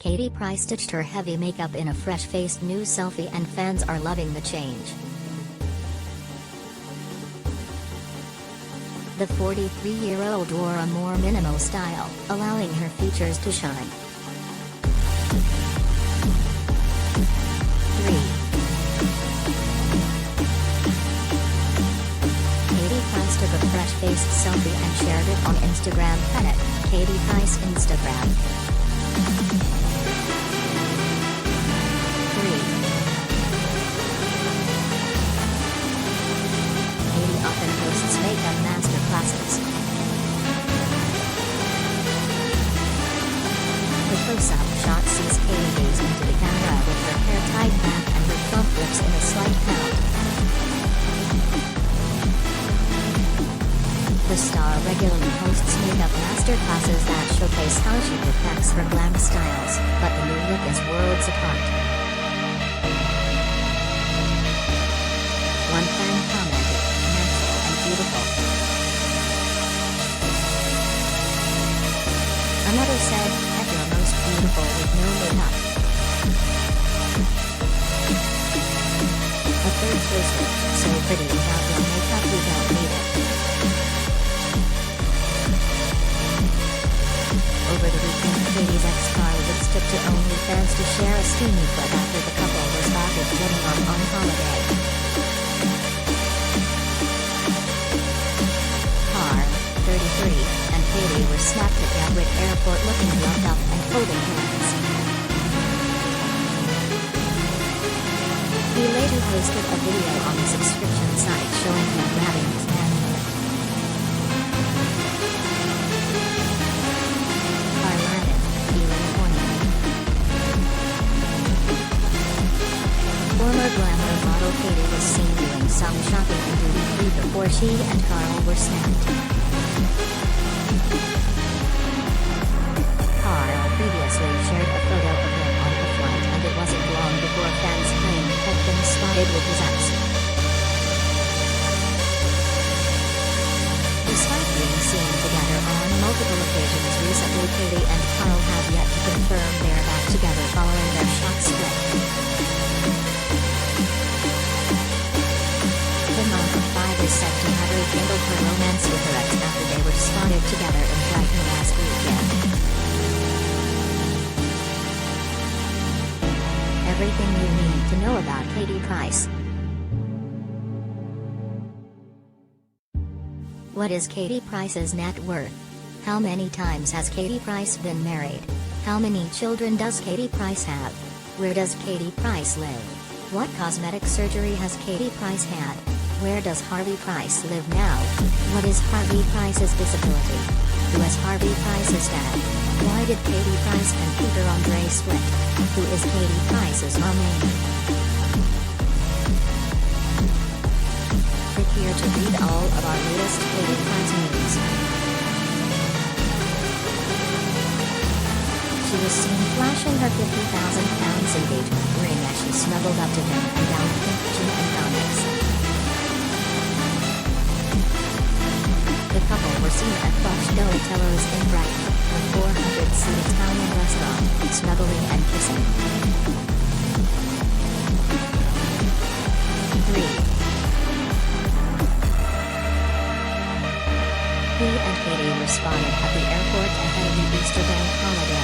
Katie Price ditched her heavy makeup in a fresh-faced new selfie and fans are loving the change. The 43-year-old wore a more minimal style, allowing her features to shine. 3. Katie Price took a fresh-faced selfie and shared it on Instagram. Katie Price Instagram. 3. Katie often posts makeup masterclasses. The close-up shot sees Katie gaze into the camera with her hair tied back and her plump lips in a slight pout. The star regularly hosts makeup masterclasses that showcase how she perfects her glam styles, but the new look is worlds apart. One fan commented, "Natural and beautiful." Another said, "At your most beautiful with no makeup." A third posted, "So pretty without your makeup, you don't need it." Over the weekend, Katie's ex Carl took to OnlyFans to share a steamy clip after the couple was spotted getting on holiday. Carl, 33, and Katie were snapped at Gatwick Airport looking gloved up and holding hands. He later posted a video on the subscription site showing him grabbing his hand. Former glamour model Katie was seen doing some shopping in duty-free before she and Carl were snapped. Carl previously shared a photo of him on a flight, and it wasn't long before fans claimed he had been spotted with his ex. Despite being seen together on multiple occasions recently, Katie and Carl have yet to confirm they're back together following their shot split. The mom of 5 is said to have rekindled her romance with her ex after they were spotted together in Brighton last weekend. Everything you need to know about Katie Price. What is Katie Price's net worth? How many times has Katie Price been married? How many children does Katie Price have? Where does Katie Price live? What cosmetic surgery has Katie Price had? Where does Harvey Price live now? What is Harvey Price's disability? Who is Harvey Price's dad? Why did Katie Price and Peter Andre split? Who is Katie Price's mom Amy? Click here to read all of our latest Katie Price news. She was seen flashing her £50,000 engagement ring as she snuggled up to him and downed pink gin and tonics. The couple were seen at Fox Delatello's in Brighton, a 400-seat Italian restaurant, snuggling and kissing. 3. He and Katie were spotted at the airport ahead of the Easter bank holiday.